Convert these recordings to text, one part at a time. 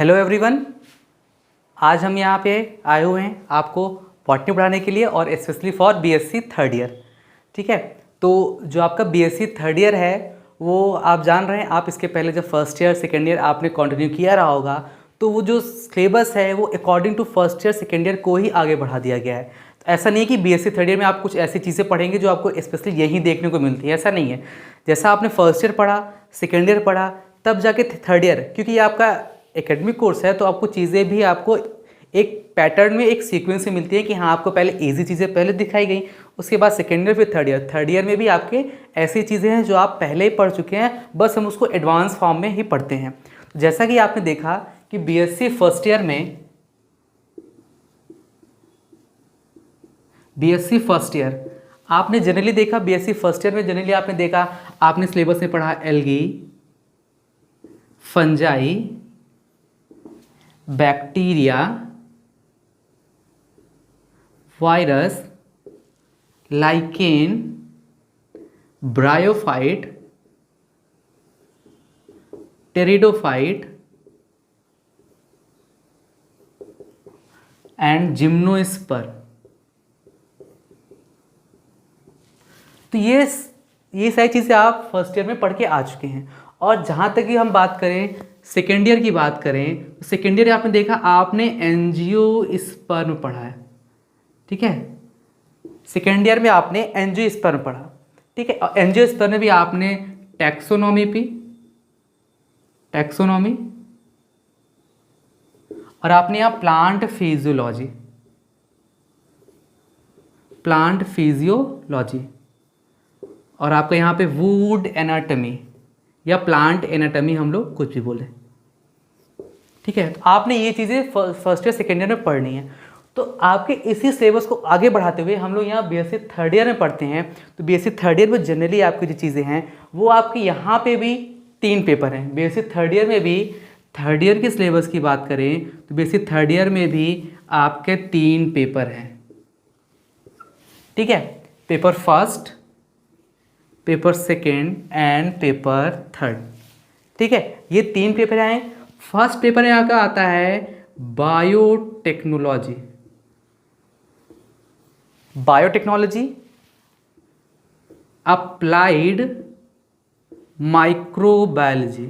Hello everyone. आज हम यहाँ पे आए हुए हैं आपको बॉटनी पढ़ाने के लिए और specially for BSc third year. ठीक है, तो जो आपका बीएससी थर्ड ईयर है वो आप जान रहे हैं, आप इसके पहले जब फर्स्ट ईयर सेकेंड ईयर आपने कंटिन्यू किया रहा होगा तो वो जो सिलेबस है वो according to first year second year को ही आगे बढ़ा दिया गया है। तो ऐसा नहीं है कि बीएससी थर्ड ईयर में आप कुछ ऐसी चीज़ें पढ़ेंगे जो आपको स्पेशली यहीं देखने को मिलती है, ऐसा नहीं है। जैसा आपने फर्स्ट ईयर पढ़ा, सेकेंड ईयर पढ़ा, तब जाके थर्ड ईयर, क्योंकि ये आपका एकेडमिक कोर्स है तो आपको चीज़ें भी आपको एक पैटर्न में एक सीक्वेंस से मिलती है कि हाँ, आपको पहले इजी चीज़ें पहले दिखाई गई, उसके बाद सेकेंड ईयर फिर थर्ड ईयर में भी आपके ऐसी चीज़ें हैं जो आप पहले ही पढ़ चुके हैं, बस हम उसको एडवांस फॉर्म में ही पढ़ते हैं। तो जैसा कि आपने देखा कि बीएससी फर्स्ट ईयर में, बीएससी फर्स्ट ईयर आपने जनरली देखा, बीएससी फर्स्ट ईयर में जनरली आपने देखा, आपने सिलेबस में पढ़ा algae, fungi, bacteria, virus, lichen, bryophyte, pteridophyte and gymnosperm. तो ये सारी चीज़ें आप फर्स्ट ईयर में पढ़ के आ चुके हैं। और जहाँ तक कि हम बात करें सेकेंड ईयर की बात करें तो सेकेंड ईयर आपने देखा, आपने एंजियोस्पर्म पढ़ा है। ठीक है, सेकेंड ईयर में आपने एंजियोस्पर्म पढ़ा। ठीक है, और एंजियोस्पर्म में भी आपने टैक्सोनॉमी और आपने यहाँ प्लांट फिजियोलॉजी और आपका यहाँ पे वुड एनाटमी या प्लांट एनाटमी, हम लोग कुछ भी बोले। ठीक है, तो आपने ये चीज़ें फर्स्ट ईयर सेकेंड ईयर में पढ़नी है। तो आपके इसी सिलेबस को आगे बढ़ाते हुए हम लोग यहाँ बीएससी थर्ड ईयर में पढ़ते हैं। तो बीएससी थर्ड ईयर में जनरली आपकी जो चीज़ें हैं वो आपके यहाँ पे भी 3 पेपर हैं। बीएससी थर्ड ईयर में भी, थर्ड ईयर के सिलेबस की बात करें तो बीएससी थर्ड ईयर में भी आपके 3 पेपर हैं। ठीक है, paper first, paper second and paper third. ठीक है, ये 3 पेपर हैं। फर्स्ट पेपर यहाँ का आता है biotechnology, applied microbiology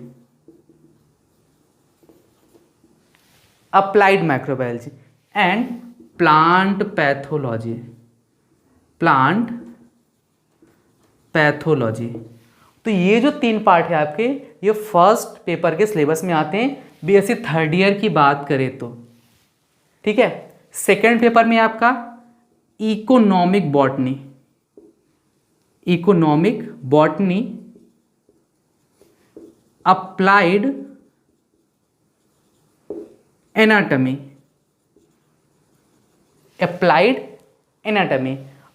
and plant pathology. तो ये जो 3 पार्ट है आपके, ये फर्स्ट पेपर के सिलेबस में आते हैं बीएससी थर्ड ईयर की बात करें तो। ठीक है, सेकेंड पेपर में आपका इकोनॉमिक बॉटनी, अप्लाइड एनाटमी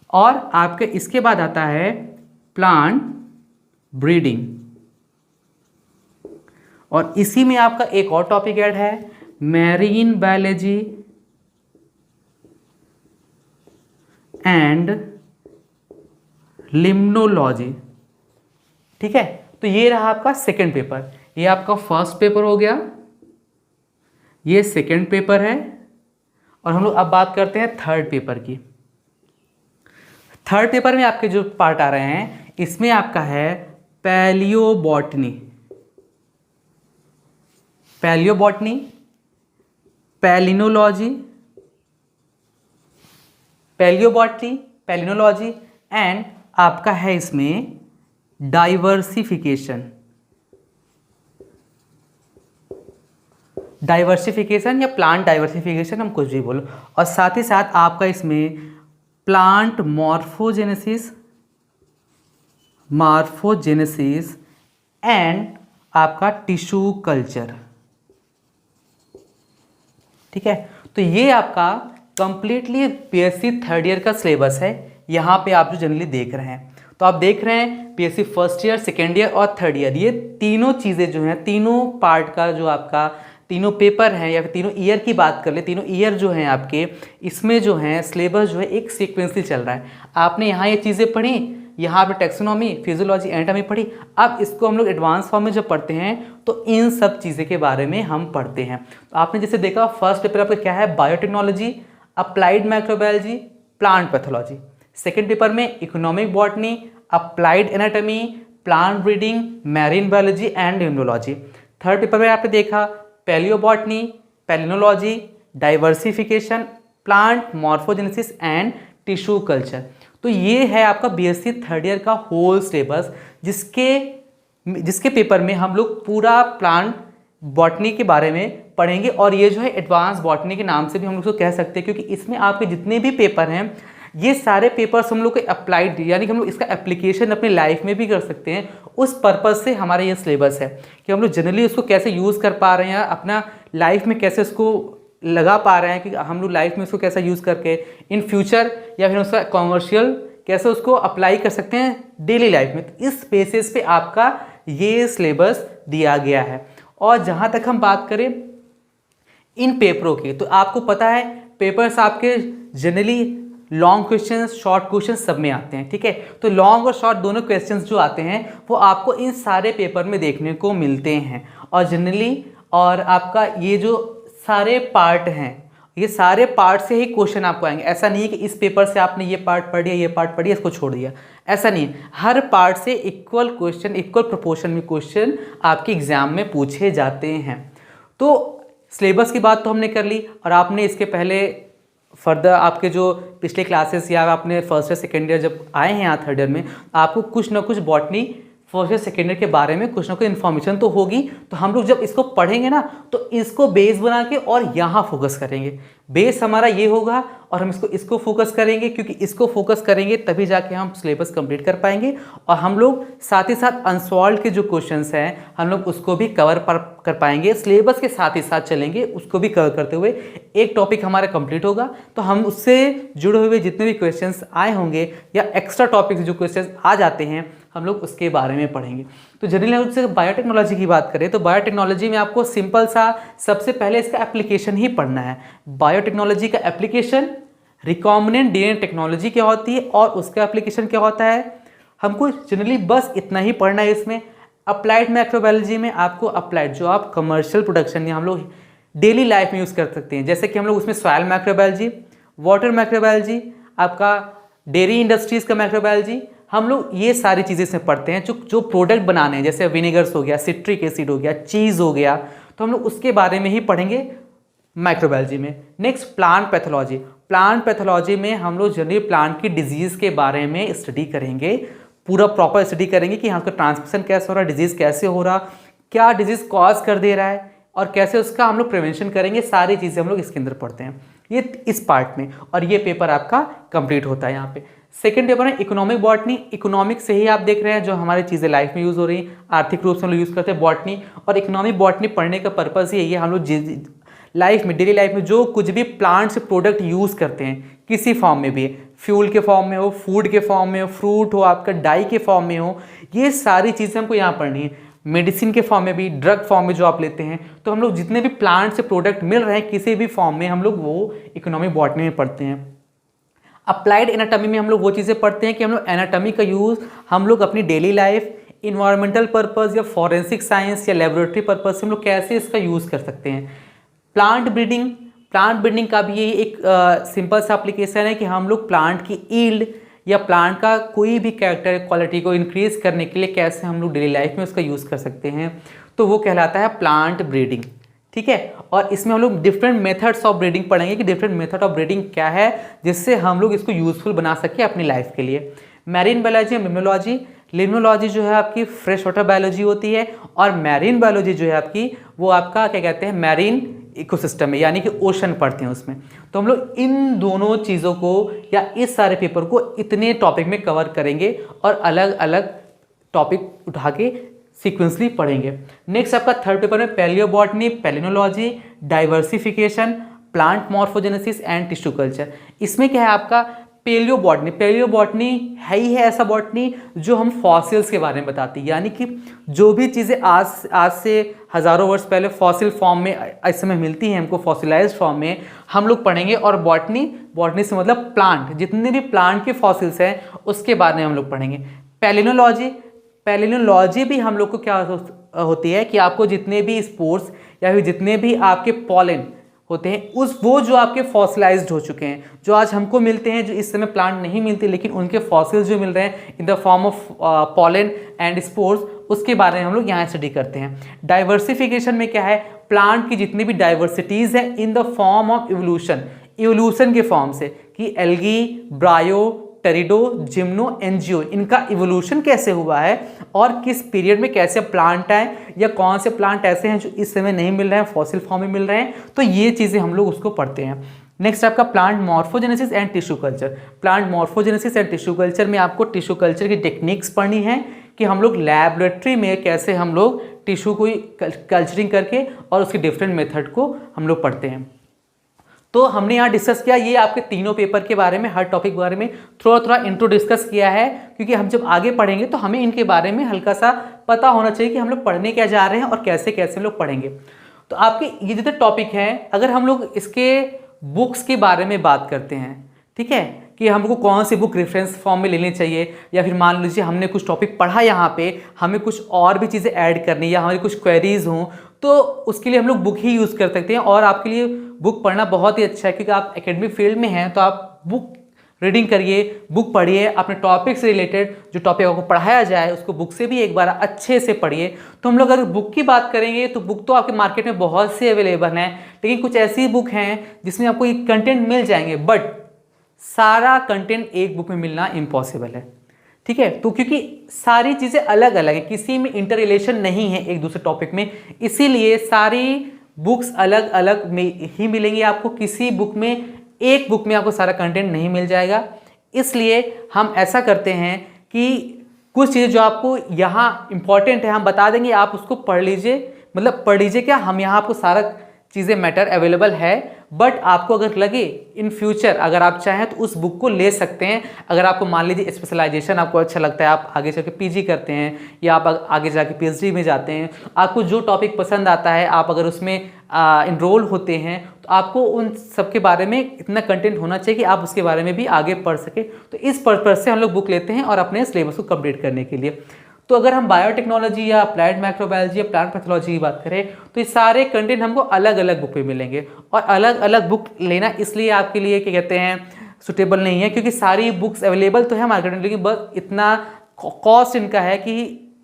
और आपके इसके बाद आता है प्लांट ब्रीडिंग। और इसी में आपका एक और टॉपिक ऐड है मैरीन बायोलॉजी एंड लिम्नोलॉजी। ठीक है, तो ये रहा आपका सेकेंड पेपर। ये आपका फर्स्ट पेपर हो गया, ये सेकेंड पेपर है। और हम लोग अब बात करते हैं थर्ड पेपर की। थर्ड पेपर में आपके जो पार्ट आ रहे हैं इसमें आपका है पैलियोबॉटनी, पैलिनोलॉजी एंड आपका है इसमें डाइवर्सिफिकेशन या प्लांट डाइवर्सिफिकेशन, हम कुछ भी बोलो। और साथ ही साथ आपका इसमें प्लांट मॉर्फोजेनेसिस एंड आपका टिश्यू कल्चर। ठीक है, तो ये आपका कंप्लीटली बीएससी थर्ड ईयर का सिलेबस है। यहाँ पे आप जो जनरली देख रहे हैं, तो आप देख रहे हैं BSc first year, second year और थर्ड ईयर, ये तीनों चीज़ें जो हैं, तीनों पार्ट का जो आपका तीनों पेपर हैं या फिर तीनों ईयर की बात कर ले, तीनों ईयर जो हैं आपके, इसमें जो है सिलेबस जो है एक सीक्वेंसली चल रहा है। आपने यहाँ ये चीज़ें पढ़ी, यहाँ पे टेक्सोनॉमी, फिजियोलॉजी, एनाटॉमी पढ़ी। अब इसको हम लोग एडवांस फॉर्म में जब पढ़ते हैं तो इन सब चीज़ें के बारे में हम पढ़ते हैं। तो आपने जैसे देखा फर्स्ट पेपर आपका क्या है, biotechnology, applied microbiology, plant pathology. Second paper में economic botany, applied anatomy, plant breeding, marine biology and immunology. Third paper में आपने देखा palaeobotany, palynology, diversification, plant morphogenesis and tissue culture. तो ये है आपका बीएससी थर्ड ईयर का होल सिलेबस, जिसके पेपर में हम लोग पूरा प्लांट बॉटनी के बारे में पढ़ेंगे। और ये जो है एडवांस बॉटनी के नाम से भी हम लोग उसको कह सकते हैं, क्योंकि इसमें आपके जितने भी पेपर हैं ये सारे पेपर्स हम लोग को अप्लाइड, यानी कि हम लोग इसका एप्लीकेशन अपनी लाइफ में भी कर सकते हैं। उस पर्पज़ से हमारा ये सिलेबस है कि हम लोग जनरली उसको कैसे यूज़ कर पा रहे हैं, अपना लाइफ में कैसे उसको लगा पा रहे हैं, कि हम लोग लाइफ में उसको कैसा यूज़ करके इन फ्यूचर या फिर उसका कॉमर्शियल कैसे उसको अप्लाई कर सकते हैं डेली लाइफ में। तो इस बेसिस पे आपका ये सिलेबस दिया गया है। और जहाँ तक हम बात करें इन पेपरों की, तो आपको पता है पेपर्स आपके generally long questions, short questions सब में आते हैं, ठीक है। तो लॉन्ग और शॉर्ट दोनों क्वेश्चंस जो आते हैं वो आपको इन सारे पेपर में देखने को मिलते हैं। और जनरली और आपका ये जो सारे पार्ट हैं, ये सारे पार्ट से ही क्वेश्चन आपको आएंगे। ऐसा नहीं है कि इस पेपर से आपने ये पार्ट पढ़ लिया, ये पार्ट पढ़ लिया, इसको छोड़ दिया, ऐसा नहीं है। हर पार्ट से इक्वल क्वेश्चन, इक्वल प्रोपोर्शन में क्वेश्चन आपके एग्जाम में पूछे जाते हैं। तो सिलेबस की बात तो हमने कर ली, और आपने इसके पहले फर्दर आपके जो पिछले क्लासेस या आपने फर्स्ट ईयर सेकेंड ईयर जब आए हैं यहाँ थर्ड ईयर में, आपको कुछ ना कुछ botany first year second year के बारे में कुछ ना कुछ इन्फॉर्मेशन तो होगी। तो हम लोग जब इसको पढ़ेंगे ना तो इसको बेस बना के और यहाँ फोकस करेंगे। बेस हमारा ये होगा और हम इसको फोकस करेंगे, क्योंकि इसको फोकस करेंगे तभी जाके हम सिलेबस कंप्लीट कर पाएंगे। और हम लोग साथ ही साथ अनसॉल्व के जो क्वेश्चंस हैं हम लोग उसको भी कवर कर पाएंगे। सिलेबस के साथ ही साथ चलेंगे, उसको भी कवर करते हुए एक टॉपिक हमारा कंप्लीट होगा। तो हम उससे जुड़े हुए जितने भी क्वेश्चंस आए होंगे या एक्स्ट्रा टॉपिक्स जो क्वेश्चंस आ जाते हैं हम लोग उसके बारे में पढ़ेंगे। तो जनरली रूप से बायोटेक्नोलॉजी की बात करें तो बायोटेक्नोलॉजी में आपको सिंपल सा सबसे पहले इसका एप्लीकेशन ही पढ़ना है। बायोटेक्नोलॉजी का एप्लीकेशन, रिकॉम्बिनेंट डीएनए टेक्नोलॉजी क्या होती है और उसका एप्लीकेशन क्या होता है, हमको जनरली बस इतना ही पढ़ना है इसमें। अप्लाइड माइक्रोबायोलॉजी में आपको अप्लाइड जो आप कमर्शियल प्रोडक्शन या हम लोग डेली लाइफ में यूज़ कर सकते हैं, जैसे कि हम लोग उसमें सॉइल माइक्रोबायोलॉजी, वाटर माइक्रोबायोलॉजी, आपका डेयरी इंडस्ट्रीज़ का माइक्रोबायोलॉजी, हम लोग ये सारी चीज़ें इसमें पढ़ते हैं। जो प्रोडक्ट बनाने हैं, जैसे विनेगर्स हो गया, सिट्रिक एसिड हो गया, चीज़ हो गया, तो हम लोग उसके बारे में ही पढ़ेंगे माइक्रोबायोलॉजी में। Next plant pathology. Plant pathology में हम लोग जनरली प्लांट की डिजीज़ के बारे में स्टडी करेंगे, पूरा प्रॉपर स्टडी करेंगे कि यहाँ का ट्रांसमिशन कैसे हो रहा है, डिजीज़ कैसे हो रहा, क्या डिजीज़ कॉज कर दे रहा है और कैसे उसका हम लोग प्रिवेंशन करेंगे। सारी चीज़ें हम लोग इसके अंदर पढ़ते हैं ये इस पार्ट में, और ये पेपर आपका कंप्लीट होता है यहाँ पे। सेकेंड पेपर है इकोनॉमिक बॉटनी। इकोनॉमिक से ही आप देख रहे हैं जो हमारी चीज़ें लाइफ में यूज़ हो रही हैं, आर्थिक रूप से हम लोग यूज़ करते हैं बॉटनी। और इकोनॉमिक बॉटनी पढ़ने का पर्पज़ ही है हम लोग लाइफ में, डेली लाइफ में जो कुछ भी प्लांट से प्रोडक्ट यूज़ करते हैं किसी फॉर्म में भी, फ्यूल के फॉर्म में हो, फूड के फॉर्म में हो, फ्रूट हो, आपका डाई के फॉर्म में हो, ये सारी चीज़ें हमको यहाँ पढ़नी है। मेडिसिन के फॉर्म में भी, ड्रग फॉर्म में जो आप लेते हैं, तो हम लोग जितने भी प्लांट से प्रोडक्ट मिल रहे हैं किसी भी फॉर्म में हम लोग वो इकोनॉमिक बॉटनी में पढ़ते हैं। अप्लाइड एनाटॉमी में हम लोग वो चीज़ें पढ़ते हैं कि हम लोग एनाटॉमी का यूज़ हम लोग अपनी डेली लाइफ, इन्वायरमेंटल पर्पज़ या फॉरेंसिक साइंस या लेबोरेटरी पर्पज़ से हम लोग कैसे इसका यूज़ कर सकते हैं। प्लांट ब्रीडिंग, प्लांट ब्रीडिंग का भी यही एक सिंपल सा एप्लीकेशन है कि हम लोग प्लांट की ईल्ड या प्लांट का कोई भी कैरेक्टर क्वालिटी को इंक्रीज़ करने के लिए कैसे हम लोग डेली लाइफ में उसका यूज़ कर सकते हैं, तो वो कहलाता है प्लांट ब्रीडिंग, ठीक है। और इसमें हम लोग डिफरेंट मेथड्स ऑफ ब्रीडिंग पढ़ेंगे कि डिफरेंट मेथड ऑफ ब्रीडिंग क्या है जिससे हम लोग इसको यूज़फुल बना सके अपनी लाइफ के लिए। Marine biology, limnology. लिम्नोलॉजी जो है आपकी फ्रेश वाटर बायोलॉजी होती है, और मैरीन बायोलॉजी जो है आपकी वो आपका क्या कहते हैं मैरीन इकोसिस्टम में, यानी कि ओशन पढ़ते हैं उसमें। तो हम लोग इन दोनों चीज़ों को या इस सारे पेपर को इतने टॉपिक में कवर करेंगे और अलग अलग टॉपिक उठा के सीक्वेंसली पढ़ेंगे। नेक्स्ट आपका थर्ड पेपर में palaeobotany, palynology, diversification, plant morphogenesis and tissue culture. इसमें क्या है आपका पेलियो बॉटनी, पेलियो बॉटनी है ही है ऐसा बॉटनी जो हम फॉसिल्स के बारे में बताती है, यानी कि जो भी चीज़ें आज से हज़ारों वर्ष पहले फॉसिल फॉर्म में इस समय मिलती हैं हमको, फॉसिलाइज्ड फॉर्म में हम लोग पढ़ेंगे। और बॉटनी, बॉटनी से मतलब प्लांट, जितने भी प्लांट के फॉसिल्स हैं उसके बारे में हम लोग पढ़ेंगे। पैलिनोलॉजी, पैलिनोलॉजी भी हम लोग को क्या होती है कि आपको जितने भी स्पोर्स या फिर जितने भी आपके पॉलन होते हैं वो जो आपके फॉसिलाइज्ड हो चुके हैं, जो आज हमको मिलते हैं, जो इस समय प्लांट नहीं मिलते लेकिन उनके फॉसिल्स जो मिल रहे हैं in the form of pollen and spores, उसके बारे में हम लोग यहाँ स्टडी करते हैं। डाइवर्सिफिकेशन में क्या है, प्लांट की जितनी भी डाइवर्सिटीज़ है in the form of evolution, evolution के फॉर्म से, कि एल्गी, ब्रायो, टेरिडो, जिम्नो, एंजियो, इनका इवोल्यूशन कैसे हुआ है और किस पीरियड में कैसे प्लांट आए या कौन से प्लांट ऐसे हैं जो इस समय नहीं मिल रहे हैं, फॉसिल फॉर्म में मिल रहे हैं, तो ये चीज़ें हम लोग उसको पढ़ते हैं। नेक्स्ट आपका plant morphogenesis and tissue culture. Plant morphogenesis and tissue culture में आपको टिश्यू कल्चर की टेक्निक्स पढ़नी है कि हम लोग लैबोरेटरी में कैसे हम लोग टिश्यू को कल्चरिंग करके और उसके डिफरेंट मेथड को हम लोग पढ़ते हैं। तो हमने यहाँ डिस्कस किया ये आपके तीनों पेपर के बारे में, हर टॉपिक के बारे में थोड़ा थोड़ा इंट्रो डिस्कस किया है, क्योंकि हम जब आगे पढ़ेंगे तो हमें इनके बारे में हल्का सा पता होना चाहिए कि हम लोग पढ़ने क्या जा रहे हैं और कैसे कैसे हम लोग पढ़ेंगे। तो आपके ये जितने टॉपिक हैं, अगर हम लोग इसके बुक्स के बारे में बात करते हैं, ठीक है, कि हमको कौन सी बुक रेफरेंस फॉर्म में लेनी चाहिए, या फिर मान लीजिए हमने कुछ टॉपिक पढ़ा यहाँ पे, हमें कुछ और भी चीज़ें ऐड करनी या हमारी कुछ क्वेरीज हों, तो उसके लिए हम लोग बुक ही यूज़ कर सकते हैं। और आपके लिए बुक पढ़ना बहुत ही अच्छा है, क्योंकि आप एकेडमिक फील्ड में हैं तो आप बुक रीडिंग करिए, बुक पढ़िए, अपने टॉपिक से रिलेटेड जो टॉपिक आपको पढ़ाया जाए उसको बुक से भी एक बार अच्छे से पढ़िए। तो हम लोग अगर बुक की बात करेंगे तो बुक तो आपके मार्केट में बहुत से अवेलेबल हैं, लेकिन कुछ ऐसी बुक हैं जिसमें आपको ये कंटेंट मिल जाएंगे, बट सारा कंटेंट एक बुक में मिलना इम्पॉसिबल है, ठीक है। तो क्योंकि सारी चीज़ें अलग अलग हैं, किसी में इंटर रिलेशन नहीं है एक दूसरे टॉपिक में, इसीलिए सारी बुक्स अलग अलग में ही मिलेंगी आपको। किसी बुक में, एक बुक में आपको सारा कंटेंट नहीं मिल जाएगा। इसलिए हम ऐसा करते हैं कि कुछ चीज़ें जो आपको यहाँ इंपॉर्टेंट है हम बता देंगे, आप उसको पढ़ लीजिए, मतलब पढ़ लीजिए क्या, हम यहाँ आपको सारा चीज़ें मैटर अवेलेबल है। बट आपको अगर लगे इन फ्यूचर, अगर आप चाहें तो उस बुक को ले सकते हैं। अगर आपको मान लीजिए स्पेशलाइजेशन आपको अच्छा लगता है, आप आगे जाके पीजी करते हैं या आप आगे जाके पीएचडी में जाते हैं, आपको जो टॉपिक पसंद आता है, आप अगर उसमें इनरोल होते हैं, तो आपको उन सब के बारे में इतना कंटेंट होना चाहिए कि आप उसके बारे में भी आगे पढ़ सके। तो इस पर्पज से हम लोग बुक लेते हैं और अपने सिलेबस को कंप्लीट करने के लिए। तो अगर हम बायोटेक्नोलॉजी या अप्लाइड माइक्रोबायोलॉजी या प्लांट पैथोलॉजी की बात करें तो ये सारे कंटेंट हमको अलग अलग बुक पे मिलेंगे। और अलग अलग बुक लेना इसलिए आपके लिए क्या कहते हैं सुटेबल नहीं है, क्योंकि सारी बुक्स अवेलेबल तो है मार्केट में, लेकिन बस इतना कॉस्ट इनका है कि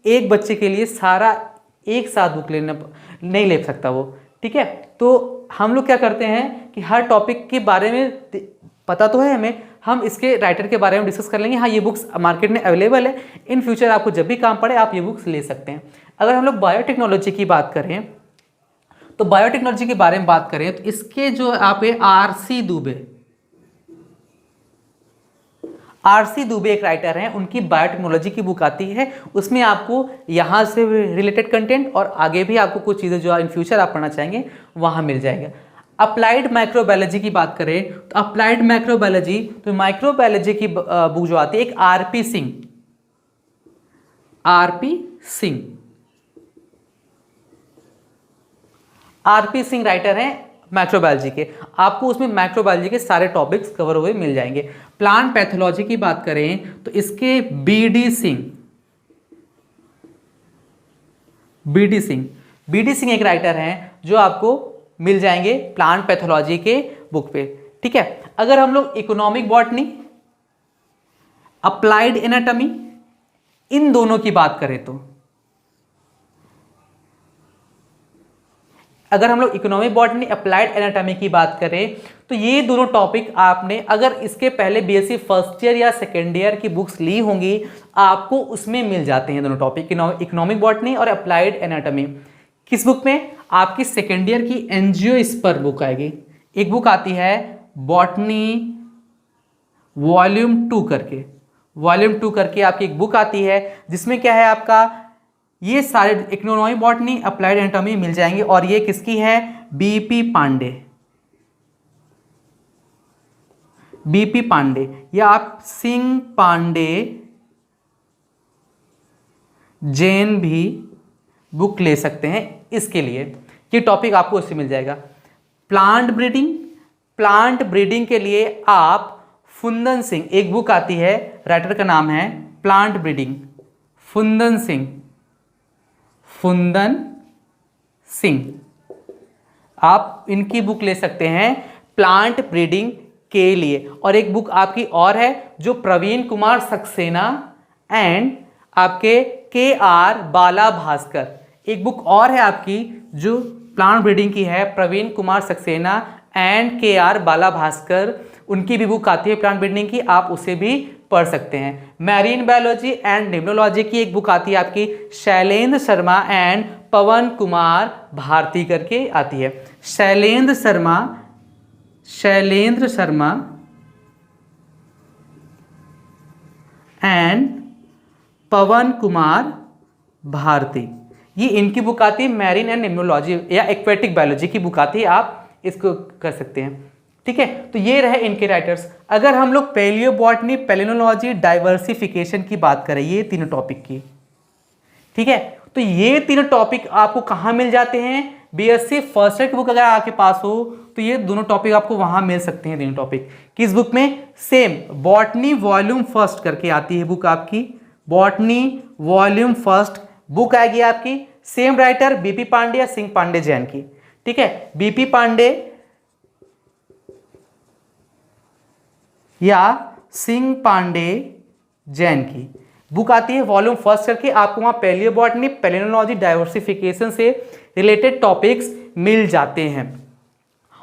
एक बच्चे के लिए सारा एक साथ बुक लेना नहीं ले सकता वो, ठीक है। तो हम लोग क्या करते हैं कि हर टॉपिक के बारे में पता तो है हमें, हम इसके राइटर के बारे में डिस्कस कर लेंगे। हाँ, ये बुक्स मार्केट में अवेलेबल है, इन फ्यूचर आपको जब भी काम पड़े आप ये बुक्स ले सकते हैं। अगर हम लोग बायोटेक्नोलॉजी की बात करें तो बायोटेक्नोलॉजी के बारे में बात करें तो इसके जो आप आरसी दुबे एक राइटर हैं, उनकी बायोटेक्नोलॉजी की बुक आती है। उसमें आपको यहाँ से रिलेटेड कंटेंट और आगे भी आपको कुछ चीज़ें जो इन फ्यूचर आप पढ़ना चाहेंगे वहाँ मिल जाएगा। अप्लाइड माइक्रोबायोलॉजी की बात करें तो अप्लाइड माइक्रोबायोलॉजी, तो माइक्रोबायोलॉजी की बुक जो आती है एक आरपी सिंह राइटर हैं माइक्रोबायोलॉजी के। आपको उसमें माइक्रोबायोलॉजी के सारे टॉपिक्स कवर हुए मिल जाएंगे। प्लांट पैथोलॉजी की बात करें तो इसके बीडी सिंह एक राइटर हैं जो आपको मिल जाएंगे प्लांट पैथोलॉजी के बुक पे, ठीक है। अगर हम लोग इकोनॉमिक बॉटनी, अप्लाइड एनाटॉमी, इन दोनों की बात करें तो अगर हम लोग इकोनॉमिक बॉटनी, अप्लाइड एनाटॉमी की बात करें तो ये दोनों टॉपिक आपने अगर इसके पहले बीएससी फर्स्ट ईयर या सेकेंड ईयर की बुक्स ली होंगी आपको उसमें मिल जाते हैं दोनों टॉपिक, इकोनॉमिक बॉटनी और अप्लाइड एनाटॉमी। किस बुक में? आपकी सेकेंड ईयर की एंजियोस्पर्म बुक आएगी। एक बुक आती है बॉटनी वॉल्यूम 2 करके आपकी एक बुक आती है जिसमें क्या है आपका ये सारे इकोनॉमिक बॉटनी, अप्लाइड एनाटॉमी मिल जाएंगे। और ये किसकी है? बीपी पांडे। बीपी पांडे, या आप सिंह पांडे जैन भी बुक ले सकते हैं इसके लिए। ये टॉपिक आपको उससे मिल जाएगा। प्लांट ब्रीडिंग के लिए आप फुंदन सिंह, एक बुक आती है, राइटर का नाम है प्लांट ब्रीडिंग, फुंदन सिंह, आप इनकी बुक ले सकते हैं प्लांट ब्रीडिंग के लिए। और एक बुक आपकी और है जो प्रवीण कुमार सक्सेना एंड आपके KR बाला भास्कर, एक बुक और है आपकी जो प्लांट ब्रीडिंग की है, प्रवीण कुमार सक्सेना एंड KR बाला भास्कर, उनकी भी बुक आती है प्लांट ब्रीडिंग की, आप उसे भी पढ़ सकते हैं। मैरीन बायोलॉजी एंड निम्नोलॉजी की एक बुक आती है आपकी, शैलेंद्र शर्मा एंड पवन कुमार भारती करके आती है। शैलेंद्र शर्मा एंड पवन कुमार भारती, ये इनकी बुक आती है। मैरीन एंड निम्नोलॉजी या एक्वेटिक बायोलॉजी की बुक आती है, आप इसको कर सकते हैं। ठीक है, तो ये रहे इनके राइटर्स। अगर हम लोग पैलियोबॉटनी, पेलिनोलॉजी, डाइवर्सिफिकेशन की बात करें, ये तीनों टॉपिक की, ठीक है, तो ये तीनों टॉपिक आपको कहाँ मिल जाते हैं? BSc फर्स्ट ईयर की बुक अगर आपके पास हो तो ये दोनों टॉपिक आपको वहां मिल सकते हैं। तीनों टॉपिक किस बुक में? सेम बॉटनी वॉल्यूम फर्स्ट करके आती है बुक आपकी, बॉटनी वॉल्यूम फर्स्ट बुक आएगी आपकी, सेम राइटर बीपी पांडे या सिंह पांडे जैन की। ठीक है, बीपी पांडे या सिंह पांडे जैन की बुक आती है वॉल्यूम फर्स्ट करके, आपको वहां पैलियोबॉटनी, पेलिनोलॉजी, डाइवर्सिफिकेशन से रिलेटेड टॉपिक्स मिल जाते हैं।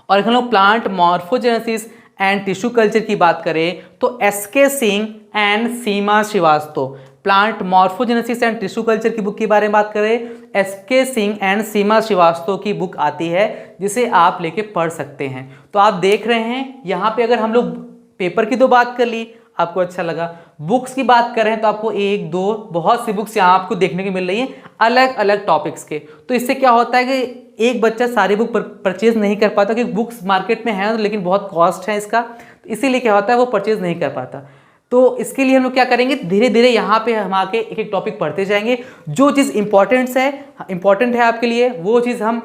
और अगर हम लोग plant morphogenesis and tissue culture की बात करें तो SK Singh and Seema Srivastava, plant morphogenesis and tissue culture की बुक के बारे में बात करें, SK सिंह एंड सीमा श्रीवास्तव की बुक आती है जिसे आप लेके पढ़ सकते हैं। तो आप देख रहे हैं यहाँ पे अगर हम लोग पेपर की तो बात कर ली, आपको अच्छा लगा, बुक्स की बात कर रहे हैं तो आपको एक दो बहुत सी बुक्स यहाँ आपको देखने को मिल रही है अलग अलग टॉपिक्स के। तो इससे क्या होता है कि एक बच्चा सारी बुक परचेज नहीं कर पाता, क्योंकि बुक्स मार्केट में है लेकिन बहुत कॉस्ट है इसका, तो इसीलिए क्या होता है वो परचेज नहीं कर पाता। तो इसके लिए हम लोग क्या करेंगे, धीरे धीरे यहाँ पे हम आके एक एक टॉपिक पढ़ते जाएंगे। जो चीज़ इंपॉर्टेंट है आपके लिए वो चीज़ हम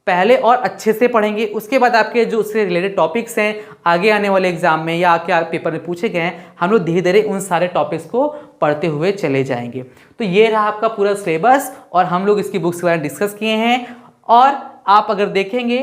पहले और अच्छे से पढ़ेंगे, उसके बाद आपके जो उससे रिलेटेड टॉपिक्स हैं आगे आने वाले एग्जाम में या क्या पेपर में पूछे गए हैं, हम लोग धीरे धीरे उन सारे टॉपिक्स को पढ़ते हुए चले जाएंगे। तो ये रहा आपका पूरा सिलेबस और हम लोग इसकी बुक्स के बारे में डिस्कस किए हैं। और आप अगर देखेंगे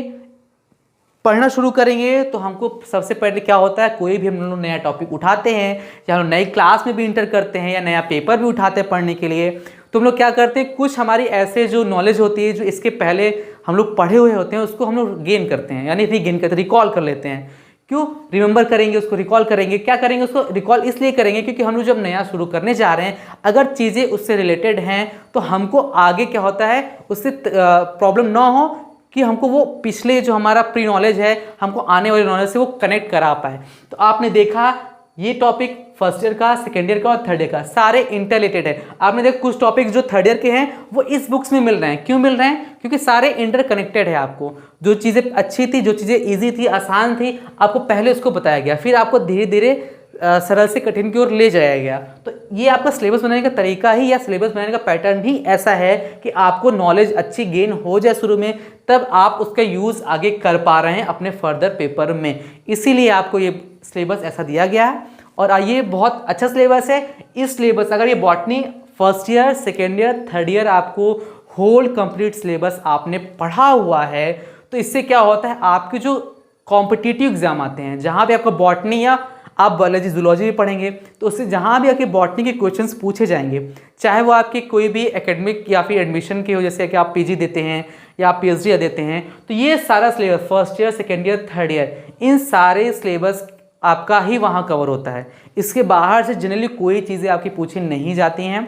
पढ़ना शुरू करेंगे तो हमको सबसे पहले क्या होता है, कोई भी हम लोग नया टॉपिक उठाते हैं या हम नई क्लास में भी इंटर करते हैं या नया पेपर भी उठाते हैं पढ़ने के लिए, तो हम लोग क्या करते हैं, कुछ हमारी ऐसे जो नॉलेज होती है जो इसके पहले हम लोग पढ़े हुए होते हैं उसको हम लोग गेन करते हैं, यानी रीगेन करते हैं, रिकॉल कर लेते हैं। क्यों रिमेंबर करेंगे, उसको रिकॉल करेंगे। क्या करेंगे, उसको रिकॉल इसलिए करेंगे क्योंकि हम लोग जब नया शुरू करने जा रहे हैं अगर चीज़ें उससे रिलेटेड हैं तो हमको आगे क्या होता है उससे प्रॉब्लम ना हो कि हमको वो पिछले जो हमारा प्री नॉलेज है हमको आने वाले नॉलेज से वो कनेक्ट करा पाए। तो आपने देखा ये टॉपिक फर्स्ट ईयर का, सेकेंड ईयर का और थर्ड ईयर का सारे इंटररिलेटेड है। आपने देखा कुछ टॉपिक जो थर्ड ईयर के हैं वो इस बुक्स में मिल रहे हैं। क्यों मिल रहे हैं? क्योंकि सारे इंटरकनेक्टेड है। आपको जो चीज़ें अच्छी थी, जो चीज़ें ईजी थी, आसान थी, आपको पहले उसको बताया गया, फिर आपको धीरे धीरे सरल से कठिन की ओर ले जाया गया। तो ये आपका सिलेबस बनाने का तरीका ही या सिलेबस बनाने का पैटर्न ही ऐसा है कि आपको नॉलेज अच्छी गेन हो जाए शुरू में, तब आप उसका यूज़ आगे कर पा रहे हैं अपने फर्दर पेपर में। इसीलिए आपको ये सिलेबस ऐसा दिया गया है और ये बहुत अच्छा सिलेबस है। इस सिलेबस अगर ये botany first year, second year, third year आपको होल कंप्लीट सिलेबस आपने पढ़ा हुआ है तो इससे क्या होता है आपके जो कॉम्पिटिटिव एग्जाम आते हैं जहाँ भी आपका बॉटनी या आप बायोलॉजी जूलॉजी भी पढ़ेंगे तो उससे जहाँ भी आपके बॉटनी के क्वेश्चंस पूछे जाएंगे, चाहे वो आपके कोई भी एकेडमिक या फिर एडमिशन के हो, जैसे कि आप PG देते हैं या आप PhD देते हैं, तो ये सारा syllabus first year, second year, third year in सारे सिलेबस आपका ही वहाँ कवर होता है। इसके बाहर से जनरली कोई चीज़ें आपकी पूछी नहीं जाती हैं।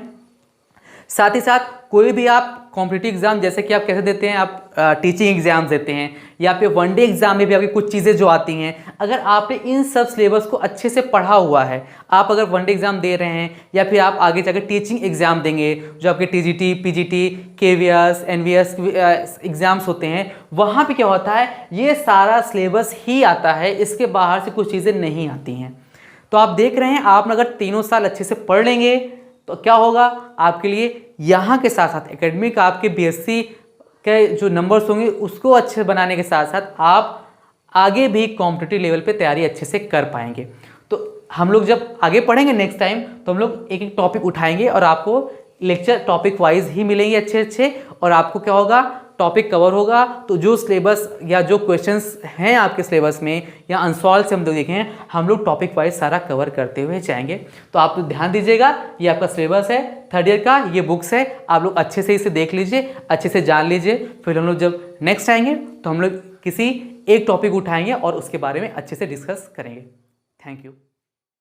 साथ ही साथ कोई भी आप कॉम्पिटिटिव एग्जाम जैसे कि आप कैसे देते हैं, आप टीचिंग एग्जाम्स देते हैं या फिर वनडे एग्जाम में भी आपकी कुछ चीज़ें जो आती हैं, अगर आपने इन सब सिलेबस को अच्छे से पढ़ा हुआ है, आप अगर वनडे एग्जाम दे रहे हैं या फिर आप आगे जाकर टीचिंग एग्जाम देंगे, जो आपके TGT, PGT, KVS, NVS exams होते हैं, वहाँ पे क्या होता है, ये सारा सिलेबस ही आता है, इसके बाहर से कुछ चीज़ें नहीं आती हैं। तो आप देख रहे हैं, आप अगर तीनों साल अच्छे से पढ़ लेंगे तो क्या होगा आपके लिए, यहाँ के साथ साथ एकेडमिक आपके बीएससी के जो नंबर्स होंगे उसको अच्छे बनाने के साथ साथ आप आगे भी कॉम्पिटिटिव लेवल पे तैयारी अच्छे से कर पाएंगे। तो हम लोग जब आगे पढ़ेंगे नेक्स्ट टाइम, तो हम लोग एक एक टॉपिक उठाएंगे और आपको लेक्चर टॉपिक वाइज ही मिलेंगे अच्छे, और आपको क्या होगा, टॉपिक कवर होगा। तो जो सिलेबस या जो क्वेश्चंस हैं आपके सिलेबस में या अनसॉल्व से हम लोग देखें, हम लोग टॉपिक वाइज सारा कवर करते हुए जाएंगे। तो आप ध्यान दीजिएगा, ये आपका सिलेबस है थर्ड ईयर का, ये बुक्स है, आप लोग अच्छे से इसे देख लीजिए, अच्छे से जान लीजिए। फिर हम लोग जब नेक्स्ट आएंगे तो हम लोग किसी एक टॉपिक उठाएंगे और उसके बारे में अच्छे से डिस्कस करेंगे। Thank you.